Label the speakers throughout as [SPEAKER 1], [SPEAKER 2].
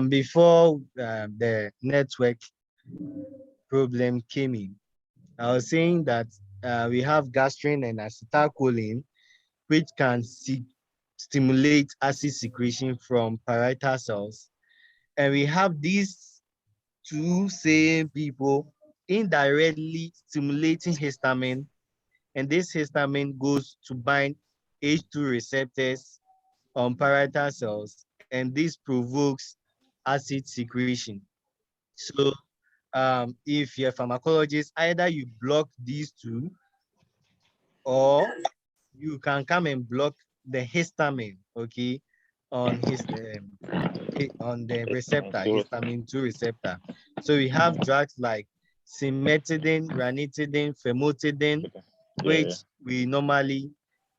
[SPEAKER 1] before the network problem came in, I was saying that we have gastrin and acetylcholine, which can stimulate acid secretion from parietal cells. And we have these two same people indirectly stimulating histamine, and this histamine goes to bind H2 receptors on parietal cells, and this provokes acid secretion. So if you're a pharmacologist, either you block these two, or you can come and block the histamine, okay, on on the receptor, histamine 2 receptor. So we have drugs like cimetidine, ranitidine, famotidine, which we normally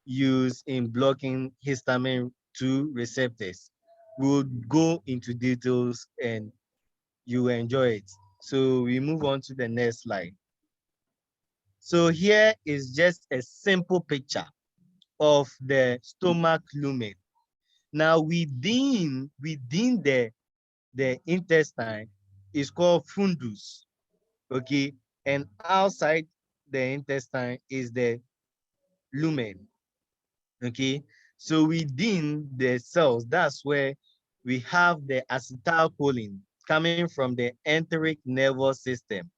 [SPEAKER 1] use in blocking histamine 2 receptors. We'll go into details and you will enjoy it. So we move on to the next slide. So here is just a simple picture of the stomach lumen. Now within the intestine is called fundus, okay? And outside the intestine is the lumen, okay? So within the cells, that's where we have the acetylcholine coming from the enteric nervous system.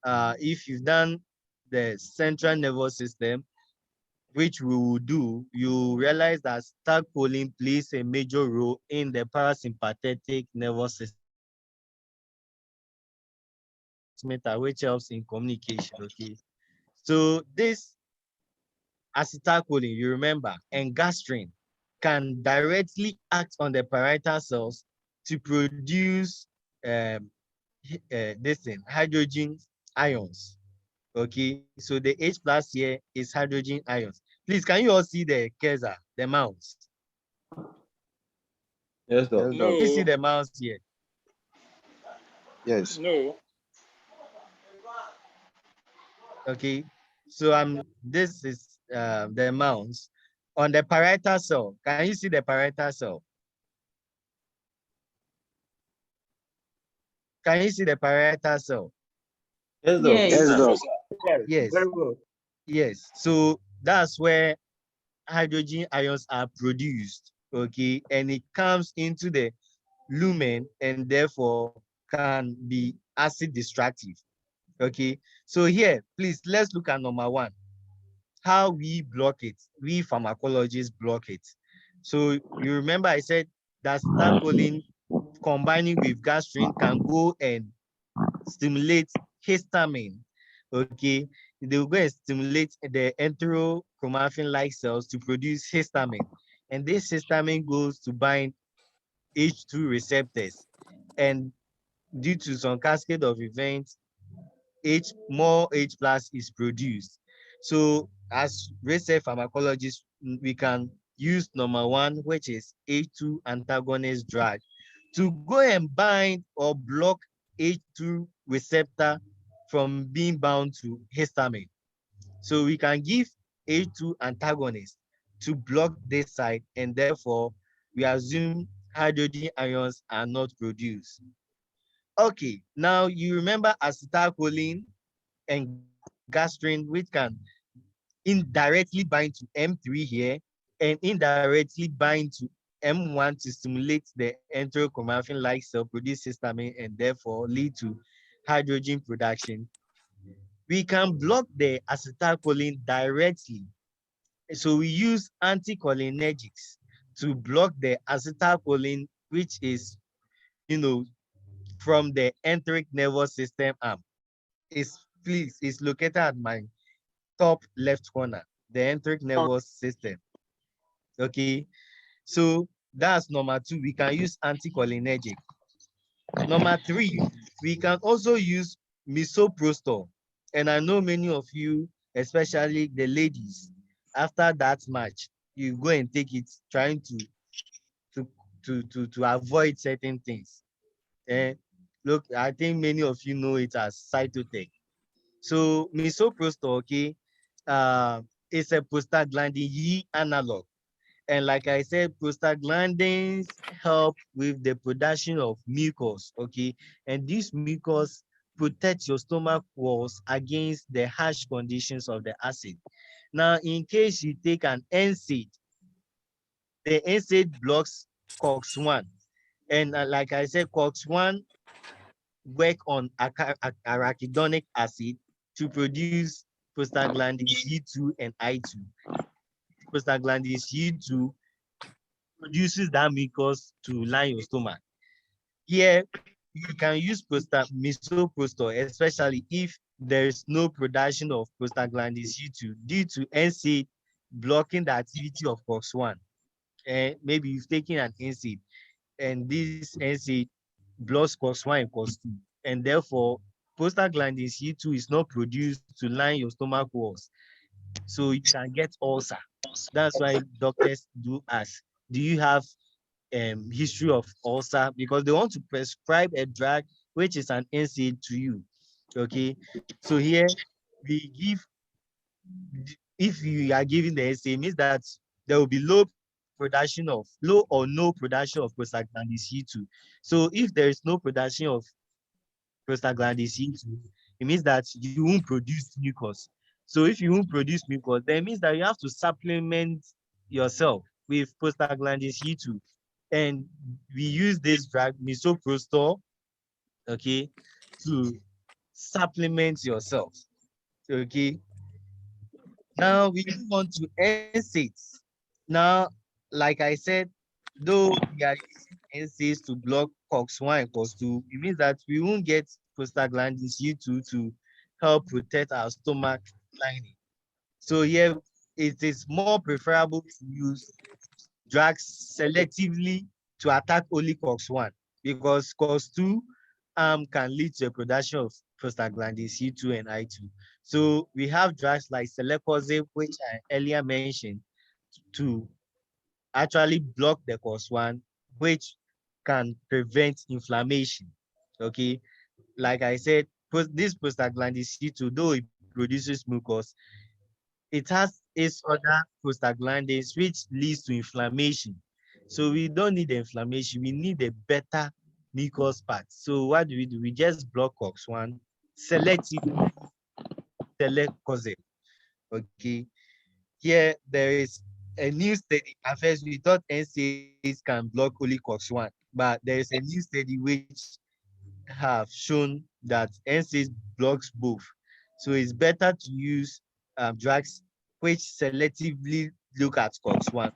[SPEAKER 1] If you've done the central nervous system, which we will do, you realize that acetylcholine plays a major role in the parasympathetic nervous system, which helps in communication, okay? So this acetylcholine, you remember, and gastrin can directly act on the parietal cells to produce hydrogen ions. Okay, so the H plus here is hydrogen ions. Please, can you all see the cursor, the mouse?
[SPEAKER 2] Yes, Doc.
[SPEAKER 1] Can you see the mouse here?
[SPEAKER 3] Yes.
[SPEAKER 4] No.
[SPEAKER 1] Okay, so this is the mouse on the parietal cell. Can you see the parietal cell? Can you see the parietal cell?
[SPEAKER 2] Yes, Doc.
[SPEAKER 3] Yes, Doc.
[SPEAKER 1] Yes.
[SPEAKER 4] Very good.
[SPEAKER 1] Yes. So that's where hydrogen ions are produced. Okay, and it comes into the lumen and therefore can be acid destructive. Okay, so here, please, let's look at number one, how we block it. We pharmacologists block it. So you remember I said that acetylcholine combining with gastrin can go and stimulate histamine. Okay, they will go and stimulate the enterochromaffin-like cells to produce histamine, and this histamine goes to bind H2 receptors, and due to some cascade of events, more H plus is produced. So as research pharmacologists, we can use number one, which is H2 antagonist drug, to go and bind or block H2 receptor from being bound to histamine. So we can give H2 antagonist to block this side, and therefore we assume hydrogen ions are not produced. Okay, now you remember acetylcholine and gastrin, which can indirectly bind to M3 here and indirectly bind to M1 to stimulate the enterochromaffin-like cell, produce histamine, and therefore lead to hydrogen production. We can block the acetylcholine directly. So we use anticholinergics to block the acetylcholine, which is, from the enteric nervous system arm. It's located at my top left corner, the enteric nervous system. Okay, so that's number two. We can use anticholinergic. Number three, we can also use misoprostol. And I know many of you, especially the ladies, after that match, you go and take it, trying to avoid certain things. And look, I think many of you know it as cytotec. So misoprostol, okay, is a prostaglandin E analog, And like I said, prostaglandins help with the production of mucus, okay? And this mucus protects your stomach walls against the harsh conditions of the acid. Now, in case you take an NSAID, the NSAID blocks COX-1. And like I said, COX-1 work on arachidonic acid to produce prostaglandins E2 and I2. Prostaglandins E2 produces that mucus to line your stomach. Here, you can use misoprostol, especially if there is no production of prostaglandins E2 due to NSAID blocking the activity of COX-1. Maybe you've taken an NSAID, and this NSAID blocks COX-1 and COX-2, and therefore prostaglandins E2 is not produced to line your stomach walls, so you can get ulcer. That's why doctors do ask, do you have history of ulcer? Because they want to prescribe a drug which is an NSAID to you. Okay, so here we give, if you are giving the NSAID, means that there will be low or no production of prostaglandins E2. So if there is no production of prostaglandins E2, it means that you won't produce mucus. So if you won't produce mucus, then it means that you have to supplement yourself with prostaglandins E2. And we use this drug, misoprostol, okay, to supplement yourself. Okay. Now we move on to NSAIDs. Now, like I said, though we are using NSAIDs to block COX-1 and COX-2, it means that we won't get prostaglandins U2 to help protect our stomach lining. So here, it is more preferable to use drugs selectively to attack only COX-1, because COX-2 can lead to a production of prostaglandins C2 and I2. So we have drugs like celecoxib, which I earlier mentioned, to actually block the COX-1, which can prevent inflammation. Okay, like I said, this prostaglandin C2, though it produces mucus, it has its other prostaglandins which leads to inflammation. So we don't need the inflammation, we need a better mucus part. So what do? We just block COX-1 selectively, celecoxib. Okay. Here there is a new study. At first we thought NSAIDs can block only COX-1, but there is a new study which have shown that NSAIDs blocks both. So it's better to use drugs which selectively look at COX-1.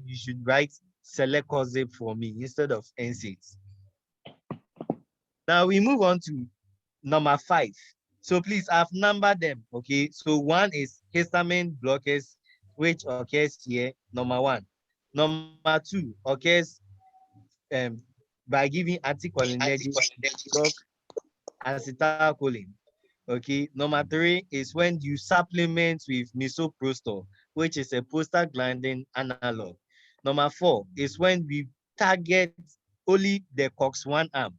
[SPEAKER 1] You should write celecoxib for me instead of NSAIDs. Now we move on to number 5. So please, I've numbered them. Okay, so one is histamine blockers, which occurs here, number 1. Number 2 occurs um, by giving anticholinergic block acetylcholine. Okay, number 3 is when you supplement with misoprostol, which is a prostaglandin analog. Number 4 is when we target only the COX-1 arm,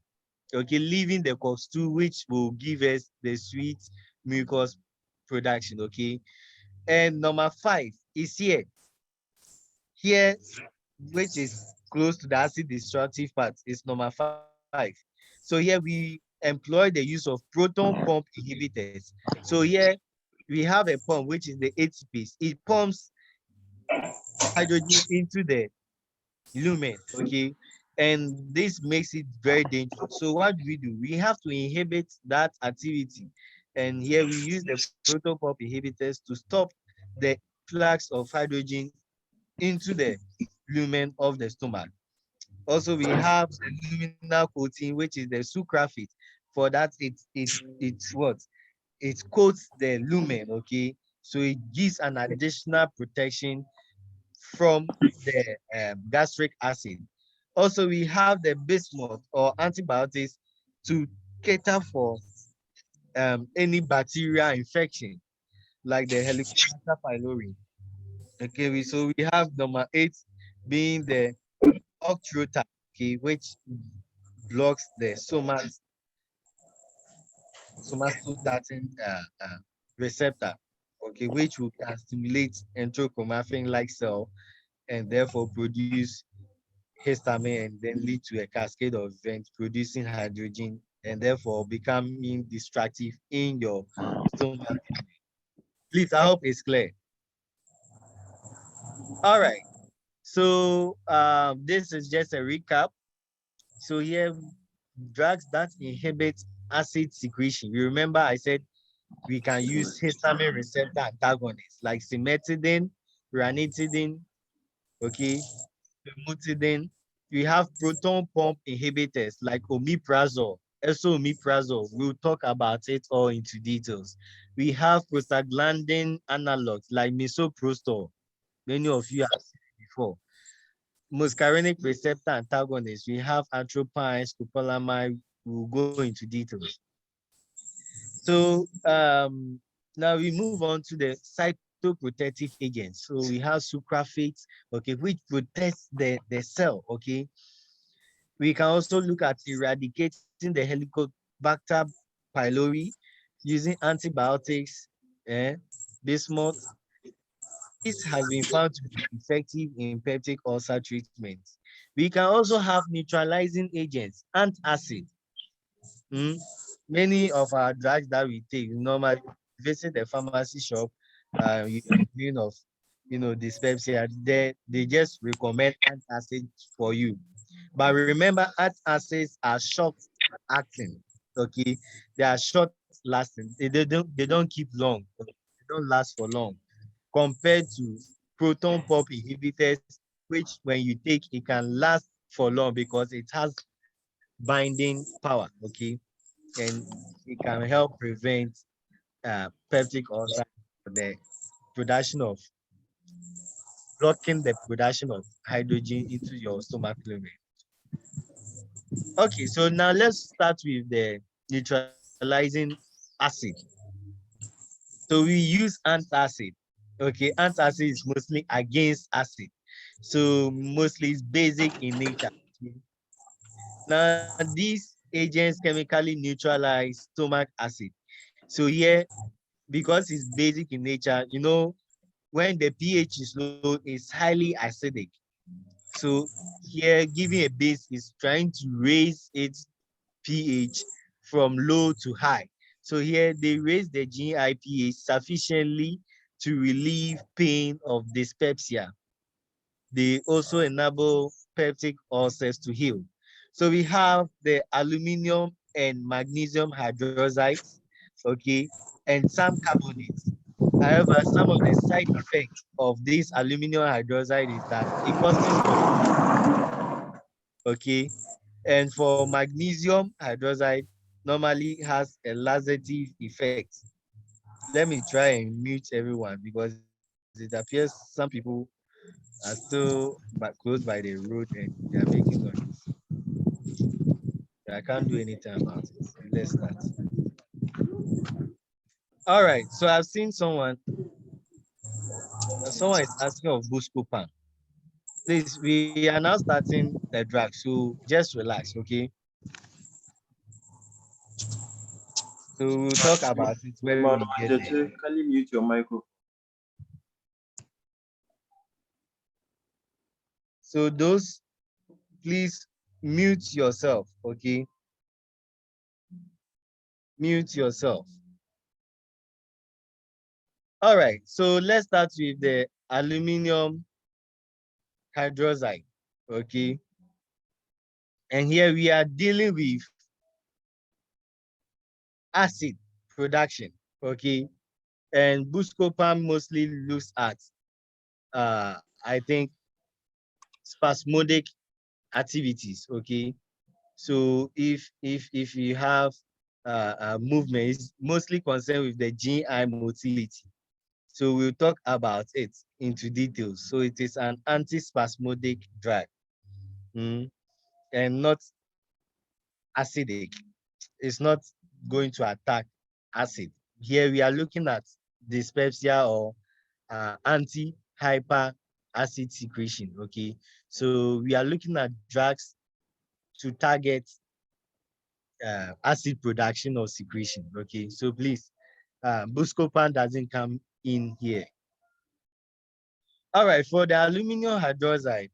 [SPEAKER 1] okay, leaving the COX-2, which will give us the sweet mucus production. Okay, and number 5 is here, which is close to the acid destructive part, is number 5. So here we employ the use of proton pump inhibitors. So here we have a pump, which is the ATPase. It pumps hydrogen into the lumen, okay, and this makes it very dangerous. So what do? We have to inhibit that activity, and here we use the proton pump inhibitors to stop the influx of hydrogen into the lumen of the stomach. Also, we have the luminal coating, which is the sucralfate. For that, it's what? It coats the lumen, okay? So it gives an additional protection from the gastric acid. Also, we have the bismuth or antibiotics to cater for any bacterial infection, like the Helicobacter pylori. Okay, so we have number 8 being the octreotide, okay, which blocks the somatostatin receptor, okay, which will can stimulate enterochromaffin like cell and therefore produce histamine and then lead to a cascade of events producing hydrogen and therefore becoming destructive in your stomach. Please, I hope it's clear. All right. So this is just a recap. So here, drugs that inhibit acid secretion. You remember I said we can use histamine receptor antagonists like cimetidine, ranitidine, okay, famotidine. We have proton pump inhibitors like omeprazole, esomeprazole. We'll talk about it all into details. We have prostaglandin analogs like misoprostol. Many of you have seen it before. Muscarinic receptor antagonists. We have atropine, scopolamide. We'll go into details. So now we move on to the cytoprotective agents. So we have sucralfate, okay, which protects the cell, okay. We can also look at eradicating the Helicobacter pylori using antibiotics, eh, bismuth. This has been found to be effective in peptic ulcer treatment. We can also have neutralizing agents, antacid. Mm. Many of our drugs that we take, normally visit the pharmacy shop, you complain of, dyspepsia, they just recommend antacids for you. But remember, antacids are short acting, okay? They are short lasting. They don't keep long. They don't last for long compared to proton pump inhibitors, which when you take, it can last for long because it has binding power, okay? And it can help prevent peptic ulcer, the production of blocking the production of hydrogen into your stomach lumen. Okay, so now let's start with the neutralizing acid. So we use antacid. Okay, antacid is mostly against acid. So mostly it's basic in nature. Okay? Now these agents chemically neutralize stomach acid. So here, because it's basic in nature, when the pH is low, it's highly acidic. So here, giving a base is trying to raise its pH from low to high. So here, they raise the GI pH sufficiently to relieve pain of dyspepsia. They also enable peptic ulcers to heal. So we have the aluminum and magnesium hydroxides, okay, and some carbonates. However, some of the side effects of this aluminum hydroxide is that it causes vomiting, okay? And for magnesium hydroxide, normally has a laxative effect. Let me try and mute everyone because it appears some people are still close by the road and they are making noise. I can't do anything about it. Let's start. All right. So I've seen someone is asking of Buscopan. Please, we are now starting the drug, so just relax, okay? So we'll talk about it when we get there.
[SPEAKER 2] Can you mute your microphone?
[SPEAKER 1] So those, please mute yourself, okay? Mute yourself. All right. So let's start with the aluminum hydroxide, okay? And here we are dealing with acid production, okay? And Buscopan mostly looks at, I think, spasmodic activities, okay? So if you have movement, it's mostly concerned with the GI motility. So we'll talk about it into details. So it is an antispasmodic drug, and not acidic. It's not going to attack acid. Here we are looking at dyspepsia or anti-hyper acid secretion. Okay, so we are looking at drugs to target acid production or secretion. Okay, so please, Buscopan doesn't come in here. All right, for the aluminum hydroxide,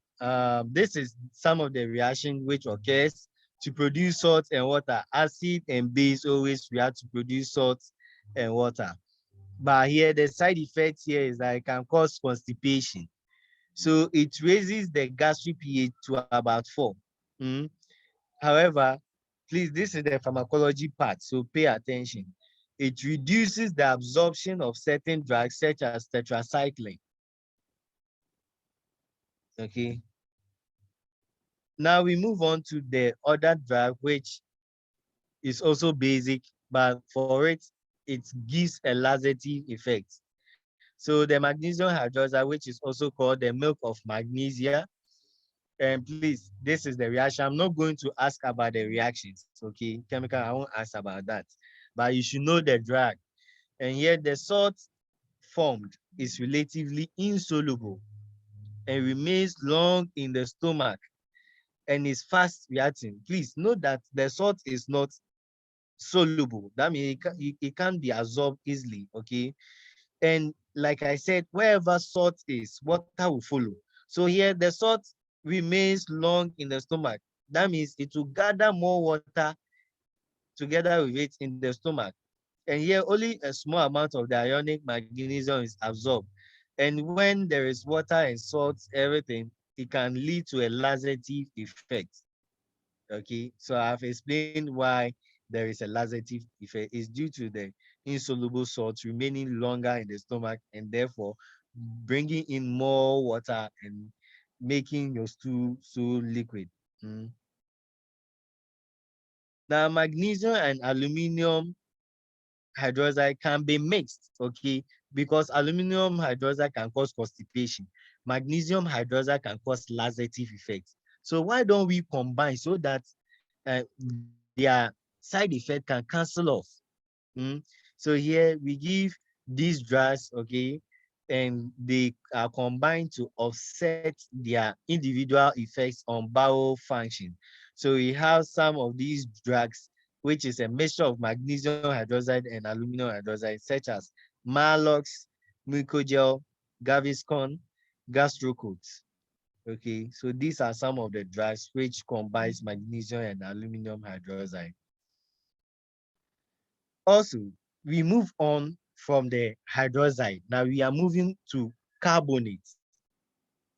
[SPEAKER 1] this is some of the reaction which occurs to produce salt and water. Acid and base always react to produce salt and water. But here, the side effect here is that it can cause constipation. So it raises the gastric pH to about 4. Mm. However, please, this is the pharmacology part, so pay attention. It reduces the absorption of certain drugs such as tetracycline. Okay. Now we move on to the other drug, which is also basic, but for it, it gives a laxative effect. So the magnesium hydroxide, which is also called the milk of magnesia, and please, this is the reaction. I'm not going to ask about the reactions, okay? Chemical, I won't ask about that. But you should know the drug. And yet the salt formed is relatively insoluble and remains long in the stomach and is fast reacting. Please note that the salt is not soluble. That means it can't be absorbed easily, okay? And like I said, wherever salt is, water will follow. So here the salt remains long in the stomach. That means it will gather more water together with it in the stomach. And here only a small amount of the ionic magnesium is absorbed. And when there is water and salt, everything, it can lead to a laxative effect. Okay, so I've explained why there is a laxative effect. It's due to the insoluble salt remaining longer in the stomach and therefore bringing in more water and making your stool so liquid. Mm. Now, magnesium and aluminum hydroxide can be mixed, okay, because aluminum hydroxide can cause constipation. Magnesium hydroxide can cause laxative effects. So why don't we combine so that their side effect can cancel off? Mm. So here we give these drugs, okay, and they are combined to offset their individual effects on bowel function. So we have some of these drugs, which is a mixture of magnesium hydroxide and aluminum hydroxide, such as Maalox, Mucogel, Gaviscon, Gastrocoat. Okay, so these are some of the drugs which combines magnesium and aluminum hydroxide. Also, we move on from the hydroxide. Now we are moving to carbonate.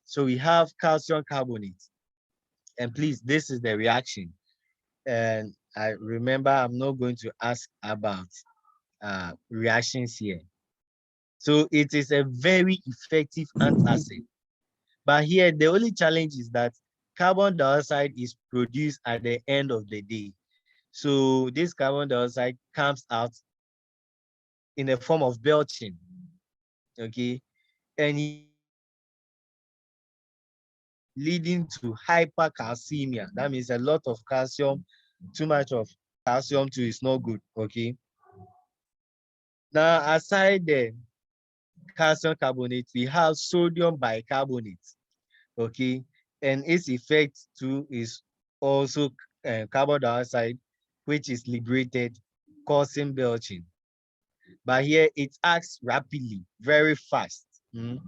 [SPEAKER 1] So we have calcium carbonate. And please, this is the reaction. And I remember I'm not going to ask about reactions here. So it is a very effective antacid. But here, the only challenge is that carbon dioxide is produced at the end of the day. So this carbon dioxide comes out in the form of belching, okay? And here it acts rapidly, leading to hypercalcemia. That means a lot of calcium, too much of calcium too is not good, okay? Now, aside the calcium carbonate, we have sodium bicarbonate, okay? And its effect too is also carbon dioxide, which is liberated, causing belching. But here it acts rapidly, very fast. Mm.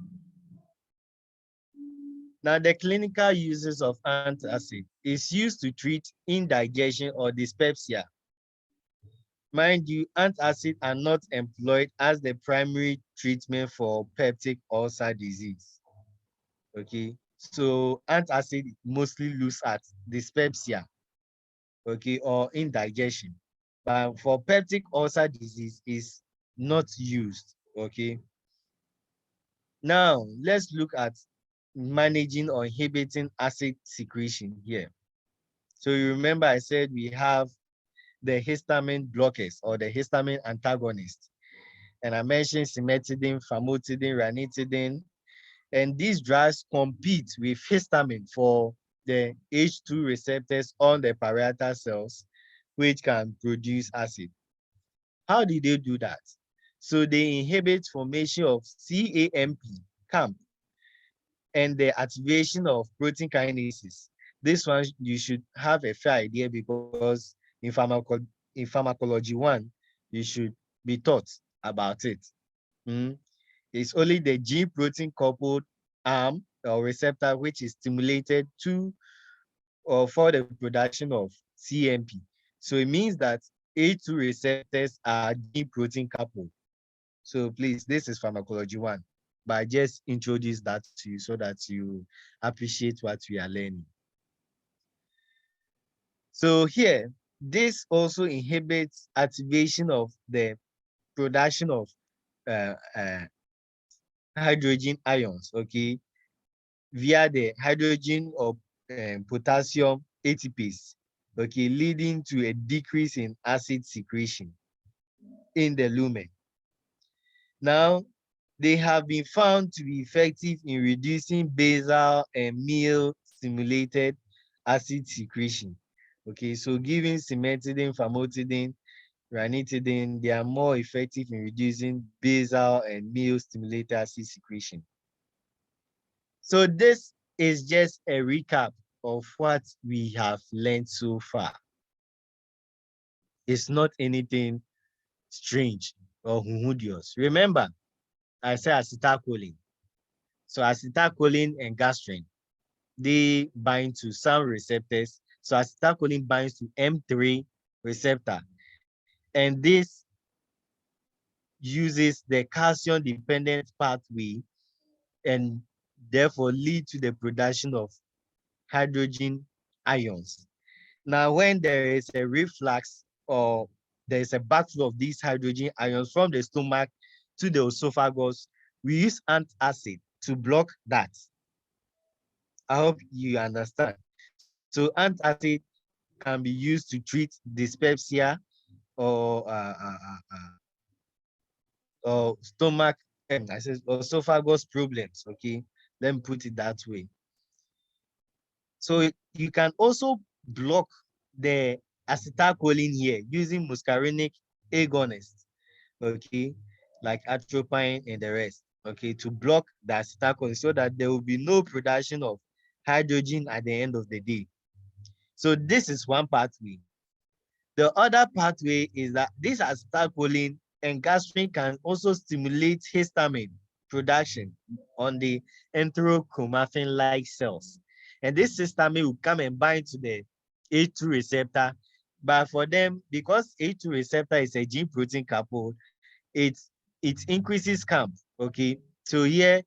[SPEAKER 1] Now, the clinical uses of antacid is used to treat indigestion or dyspepsia. Mind you, antacids are not employed as the primary treatment for peptic ulcer disease. Okay, so antacid mostly looks at dyspepsia, okay, or indigestion. But for peptic ulcer disease is not used. Okay. Now let's look at managing or inhibiting acid secretion here. So you remember I said we have the histamine blockers or the histamine antagonists. And I mentioned cimetidine, famotidine, ranitidine. And these drugs compete with histamine for the H2 receptors on the parietal cells, which can produce acid. How did they do that? So they inhibit formation of CAMP, and the activation of protein kinases. This one you should have a fair idea because in pharmacology 1, you should be taught about it. Mm. It's only the G protein coupled arm or receptor which is stimulated to or for the production of CMP. So it means that A2 receptors are gene protein coupled. So please, this is pharmacology one, but I just introduce that to you so that you appreciate what we are learning. So here, this also inhibits activation of the production of uh, uh, hydrogen ions, okay, via the hydrogen or potassium ATPase, okay, leading to a decrease in acid secretion in the lumen. Now, they have been found to be effective in reducing basal and meal stimulated acid secretion. Okay, so giving cimetidine, famotidine, ranitidine, they are more effective in reducing basal and meal stimulated acid secretion. So this is just a recap of what we have learned so far. It's not anything strange or humodious. Remember, I said acetylcholine. So acetylcholine and gastrin, they bind to some receptors. So acetylcholine binds to M3 receptor. And this uses the calcium-dependent pathway and therefore lead to the production of hydrogen ions. Now, when there is a reflux or there is a backflow of these hydrogen ions from the stomach to the esophagus, we use antacid to block that. I hope you understand. So antacid can be used to treat dyspepsia or stomach I said esophagus problems. Okay, let me put it that way. So you can also block the acetylcholine here using muscarinic agonists, okay, like atropine and the rest, okay, to block the acetylcholine so that there will be no production of hydrogen at the end of the day. So this is one pathway. The other pathway is that this acetylcholine and gastrin can also stimulate histamine production on the enterochromaffin-like cells. And this histamine will come and bind to the A2 receptor. But for them, because A2 receptor is a gene protein couple, it increases CAMP. Okay. So here,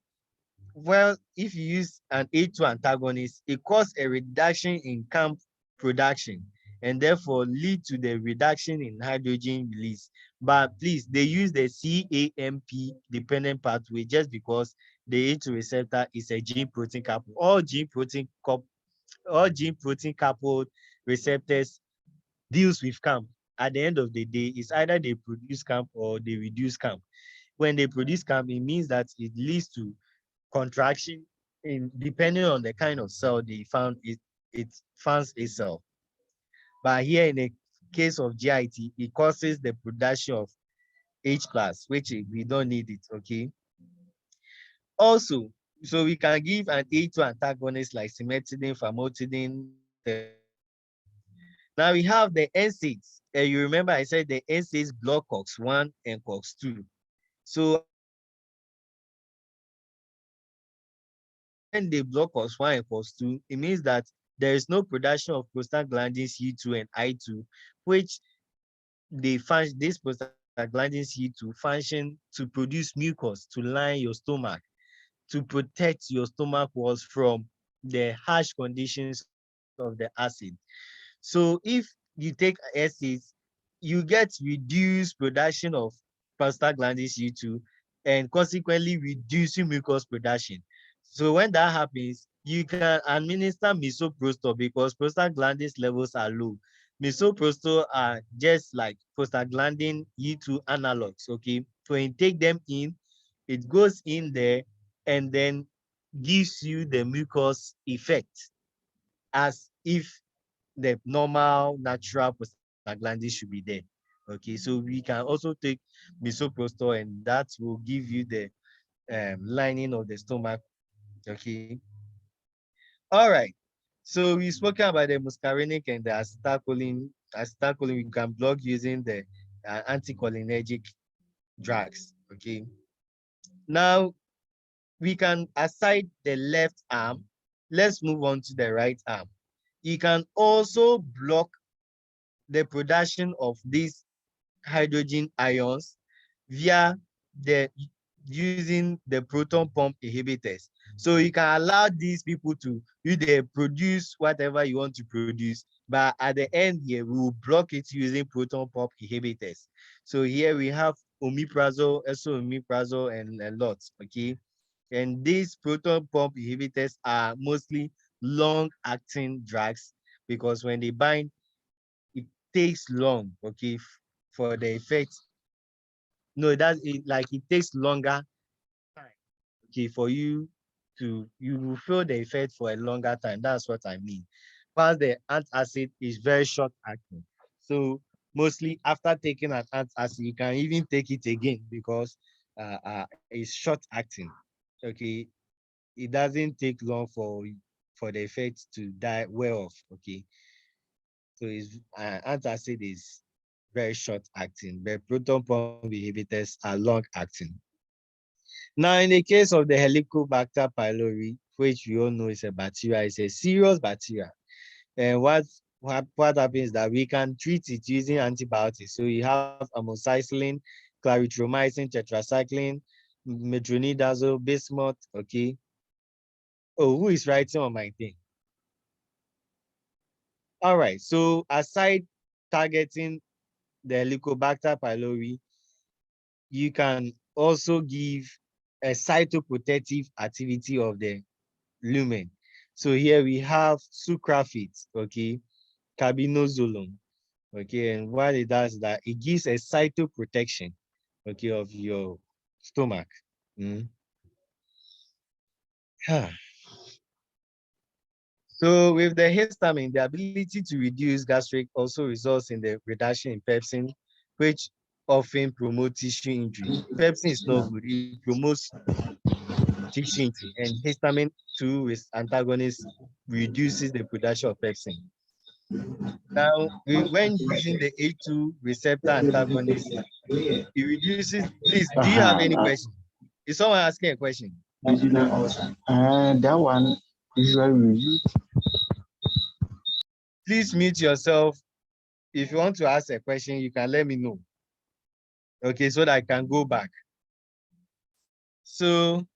[SPEAKER 1] well, if you use an A2 antagonist, it causes a reduction in CAMP production and therefore lead to the reduction in hydrogen release. But please, they use the CAMP dependent pathway just because the A2 receptor is a gene protein couple. All gene protein coupled receptors deals with CAMP. At the end of the day, it's either they produce CAMP or they reduce CAMP. When they produce CAMP, it means that it leads to contraction in depending on the kind of cell they found it finds itself. But here in the case of GIT, it causes the production of H class, which we don't need it, okay? Also, so we can give an A2 antagonist like cimetidine, famotidine, and the rest. Now we have the NSAIDs. You remember I said the NSAIDs block COX-1 and COX-2. So at the end of the day, when they block COX-1 and COX-2, it means that there is no production of prostaglandins C2 and I2, which this prostaglandin C2 function to produce mucus to line your stomach, to protect your stomach walls from the harsh conditions of the acid. So if you take acids, you get reduced production of prostaglandin C2 and consequently reducing mucus production. So when that happens, you can administer misoprostol because prostaglandin levels are low. Misoprostol are just like prostaglandin E2 analogs, okay? So when you take them in, it goes in there and then gives you the mucus effect as if the normal natural prostaglandin should be there. Okay, so we can also take misoprostol and that will give you the lining of the stomach. Okay, all right. So we spoken about the muscarinic and the acetylcholine. Acetylcholine we can block using the anticholinergic drugs. Okay, now we can aside the left arm, let's move on to the right arm. You can also block the production of these hydrogen ions via the using the proton pump inhibitors. So you can allow these people to they produce whatever you want to produce, but at the end here we will block it using proton pump inhibitors. So here we have omeprazole, esomeprazole, and a lot. Okay, and these proton pump inhibitors are mostly long-acting drugs because when they bind, it takes long, okay, for the effect. No, that's it, like it takes longer time, okay, for you will feel the effect for a longer time. That's what I mean. While the antacid is very short acting. So mostly after taking an antacid, you can even take it again because it's short acting. Okay, it doesn't take long for the effect to die well off. Okay, so it's antacid is very short acting, but proton pump inhibitors are long acting. Now, in the case of the Helicobacter pylori, which we all know is a bacteria, it's a serious bacteria. And what happens is that we can treat it using antibiotics. So you have amoxicillin, clarithromycin, tetracycline, metronidazole, bismuth. Okay. Oh, who is writing on my thing? All right. So aside targeting the Helicobacter pylori, you can also give a cytoprotective activity of the lumen. So here we have sucralfate, okay, carbinazolone, okay, and what it does is that it gives a cytoprotection, okay, of your stomach. Mm. So with the histamine, the ability to reduce gastric also results in the reduction in pepsin, which often promotes tissue injury. Pepsin is not good. It promotes tissue injury, and histamine 2 with antagonist reduces the production of pepsin. Now, when using the A2 receptor antagonist, it reduces. Please, do you have any question? Is someone asking a question?
[SPEAKER 3] That one usually we use.
[SPEAKER 1] Please mute yourself. If you want to ask a question, you can let me know. Okay, so that I can go back. So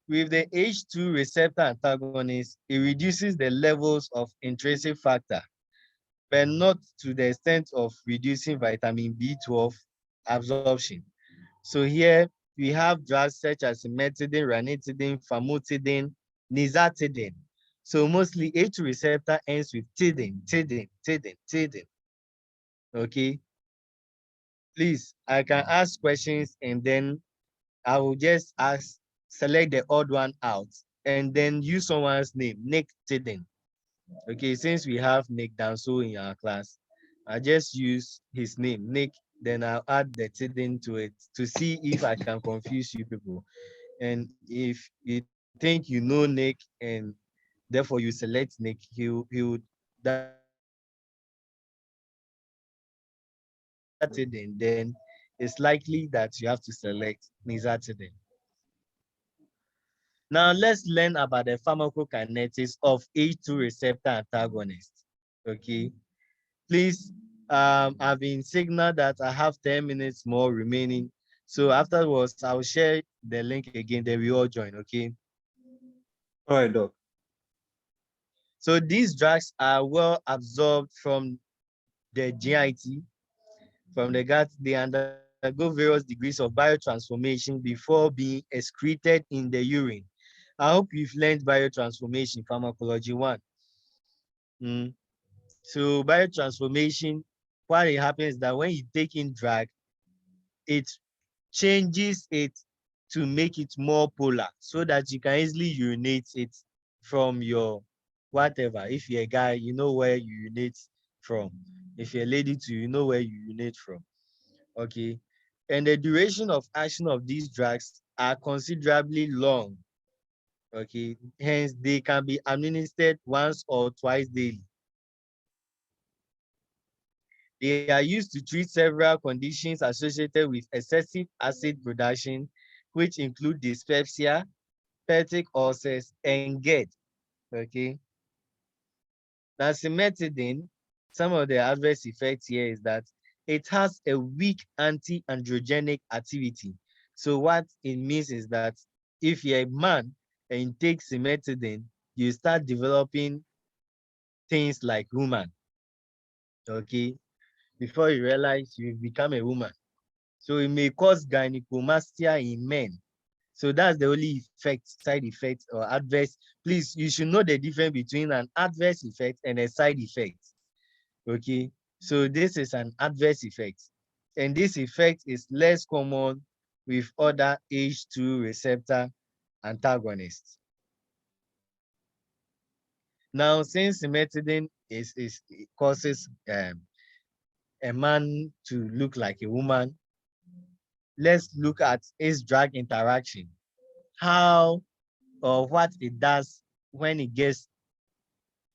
[SPEAKER 1] with the H2 receptor antagonist, it reduces the levels of intrinsic factor, but not to the extent of reducing vitamin B12 absorption. So here we have drugs such as cimetidine, ranitidine, famotidine, nizatidine. So mostly H2 receptor ends with tidine. Okay, please, I can ask questions and then I will just select the odd one out and then use someone's name, Nick Tidin. Okay, since we have Nick Danso in our class, I just use his name, Nick, then I'll add the Tidin to it to see if I can confuse you people. And if you think you know Nick and therefore you select Nick, he would that Tidin, then it's likely that you have to select Nizatidin. Now let's learn about the pharmacokinetics of H2 receptor antagonist. Okay, please, I've been signaled that I have 10 minutes more remaining. So afterwards, I'll share the link again, then we all join, okay?
[SPEAKER 2] All right, Doc.
[SPEAKER 1] So these drugs are well absorbed from the GIT, from the gut. They undergo various degrees of biotransformation before being excreted in the urine. I hope you've learned biotransformation, pharmacology 1. Mm. So biotransformation, what it happens is that when you take in drug, it changes it to make it more polar so that you can easily urinate it from your whatever. If you're a guy, you know where you urinate from. If you're a lady too, you know where you urinate from. Okay. And the duration of action of these drugs are considerably long. Okay. Hence, they can be administered once or twice daily. They are used to treat several conditions associated with excessive acid production, which include dyspepsia, peptic ulcers, and GERD. Okay. Now, cimetidine, some of the adverse effects here is that it has a weak anti-androgenic activity. So what it means is that if you're a man and you take cimetidine, you start developing things like woman. Okay, before you realize you've become a woman. So it may cause gynecomastia in men. So that's the only effect, side effect or adverse. Please, you should know the difference between an adverse effect and a side effect. Okay, so this is an adverse effect, and this effect is less common with other H2 receptor antagonists. Now, since cimetidine it causes a man to look like a woman, let's look at its drug interaction, how or what it does when it gets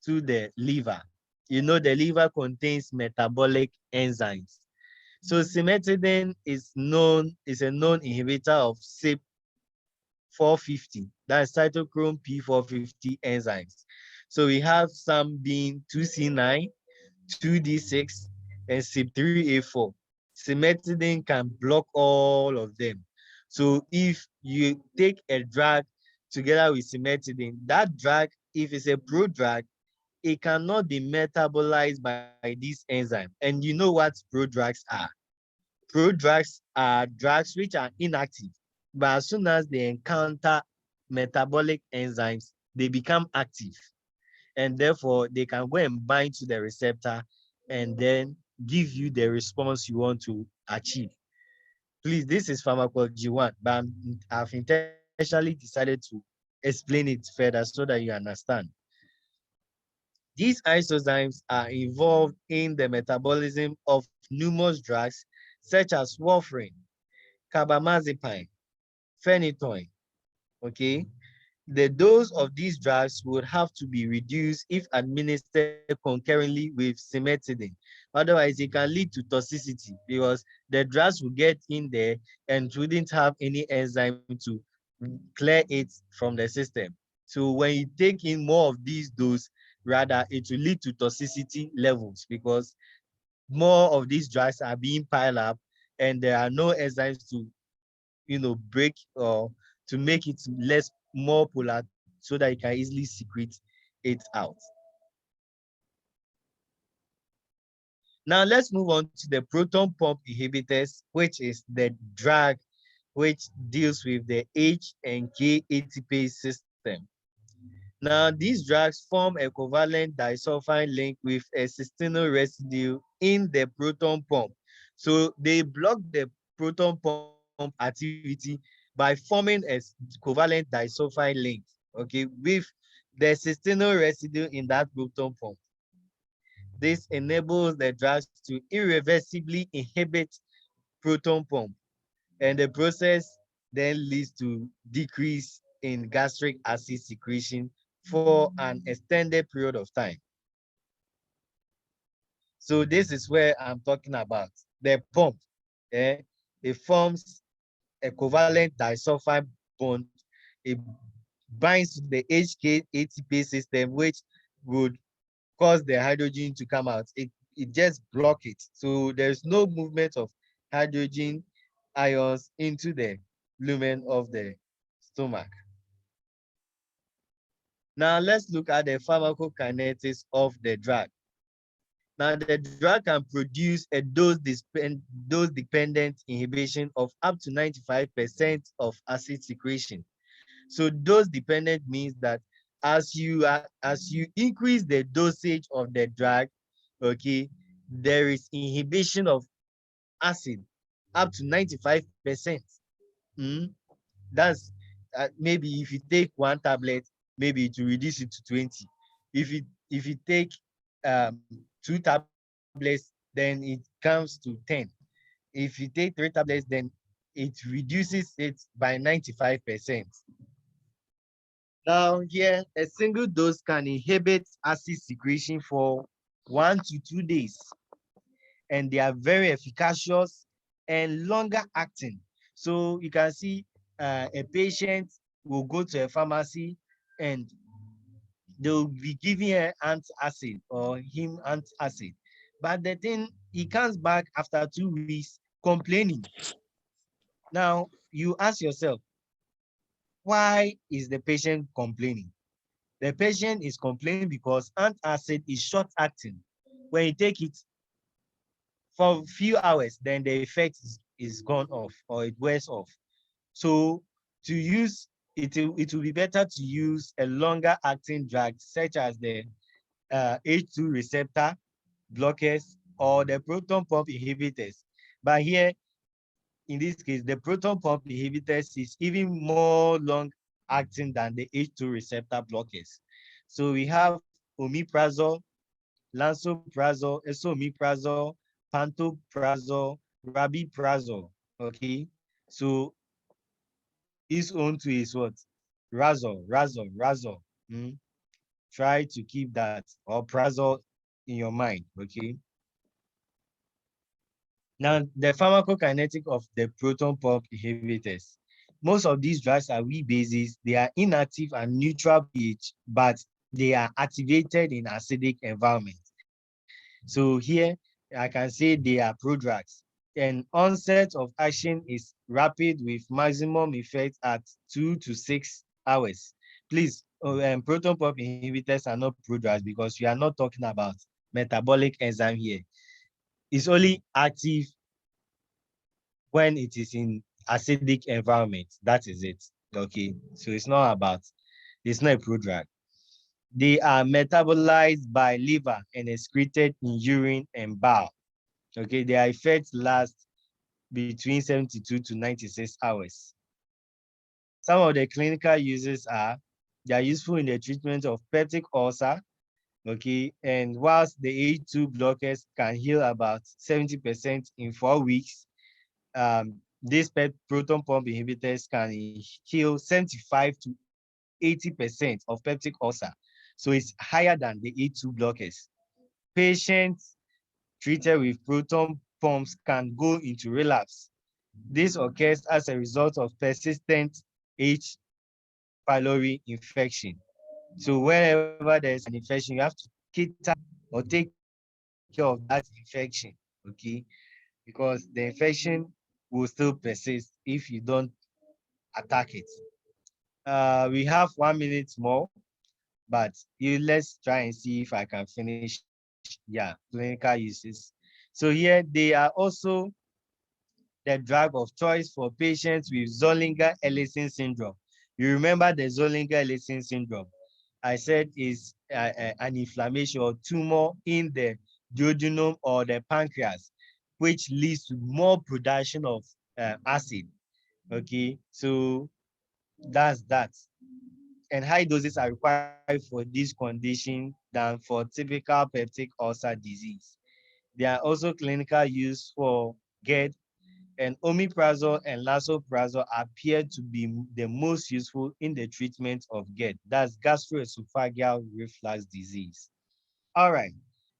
[SPEAKER 1] to the liver. You know, the liver contains metabolic enzymes. So cimetidine is a known inhibitor of CYP450, that's cytochrome P450 enzymes. So we have some being 2C9, 2D6, and CYP3A4. Cimetidine can block all of them. So if you take a drug together with cimetidine, that drug, if it's a prodrug, it cannot be metabolized by this enzyme. And you know what prodrugs are. Prodrugs are drugs which are inactive, but as soon as they encounter metabolic enzymes, they become active, and therefore they can go and bind to the receptor and then give you the response you want to achieve. Please, this is pharmacology one, but I've intentionally decided to explain it further so that you understand. These isozymes are involved in the metabolism of numerous drugs such as warfarin, carbamazepine, phenytoin. Okay, the dose of these drugs would have to be reduced if administered concurrently with cimetidine. Otherwise, it can lead to toxicity because the drugs will get in there and wouldn't have any enzyme to clear it from the system. So when you take in more of these doses, rather it will lead to toxicity levels because more of these drugs are being piled up and there are no enzymes to break or to make it less more polar so that you can easily secrete it out. Now let's move on to the proton pump inhibitors, which is the drug which deals with the H and K ATPase system. Now these drugs form a covalent disulfide link with a cysteine residue in the proton pump. So they block the proton pump activity by forming a covalent disulfide link, okay, with the cysteine residue in that proton pump. This enables the drugs to irreversibly inhibit proton pump, and the process then leads to decrease in gastric acid secretion for an extended period of time. So this is where I'm talking about. The pump, eh, it forms a covalent disulfide bond. It binds to the HK ATP system, which would cause the hydrogen to come out. It just blocks it. So there's no movement of hydrogen ions into the lumen of the stomach. Now let's look at the pharmacokinetics of the drug. Now the drug can produce a dose-dependent inhibition of up to 95% of acid secretion. So dose-dependent means that as you increase the dosage of the drug, okay, there is inhibition of acid up to 95%. Mm? That's maybe if you take one tablet, maybe it will reduce it to 20. If you take two tablets, then it comes to 10. If you take three tablets, then it reduces it by 95%. Now here, a single dose can inhibit acid secretion for 1 to 2 days, and they are very efficacious and longer acting. So you can see a patient will go to a pharmacy and they'll be giving her antacid or him antacid. But the thing, he comes back after 2 weeks complaining. Now, you ask yourself, why is the patient complaining? The patient is complaining because antacid is short acting. When you take it for a few hours, then the effect is gone off or it wears off. So to use it will be better to use a longer acting drug such as the H2 receptor blockers or the proton pump inhibitors. But here, in this case, the proton pump inhibitors is even more long acting than the H2 receptor blockers. So we have omeprazole, lansoprazole, esomeprazole, pantoprazole, rabiprazole. Okay, so his own to is what? Razor. Mm? Try to keep that or prazole in your mind. Okay. Now, the pharmacokinetic of the proton pump inhibitors. Most of these drugs are weak bases. They are inactive and neutral pH, but they are activated in acidic environments. So here, I can say they are prodrugs. And onset of action is rapid with maximum effect at 2 to 6 hours. Please, proton pump inhibitors are not prodrugs because we are not talking about metabolic enzyme here. It's only active when it is in acidic environment. That is it. Okay. So it's not a prodrug. They are metabolized by liver and excreted in urine and bowel. Okay, their effects last between 72 to 96 hours. Some of the clinical uses are they are useful in the treatment of peptic ulcer. Okay, and whilst the H2 blockers can heal about 70% in 4 weeks, these proton pump inhibitors can heal 75 to 80% of peptic ulcer. So it's higher than the H2 blockers. Patients treated with proton pumps can go into relapse. This occurs as a result of persistent H. pylori infection. So whenever there's an infection, you have to cater or take care of that infection, okay? Because the infection will still persist if you don't attack it. We have 1 minute more, but let's try and see if I can finish. Yeah, clinical uses. So here they are also the drug of choice for patients with Zollinger-Ellison syndrome. You remember the Zollinger-Ellison syndrome? I said is an inflammation or tumor in the duodenum or the pancreas, which leads to more production of acid. Okay, so that's that. And high doses are required for this condition than for typical peptic ulcer disease. There are also clinical use for GERD, and omeprazole and lansoprazole appear to be the most useful in the treatment of GERD. That's gastroesophageal reflux disease. All right.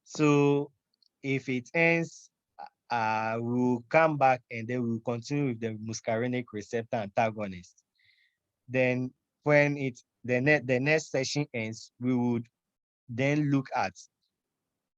[SPEAKER 1] So if it ends, we'll come back and then we'll continue with the muscarinic receptor antagonist. Then when the next session ends, we would then look at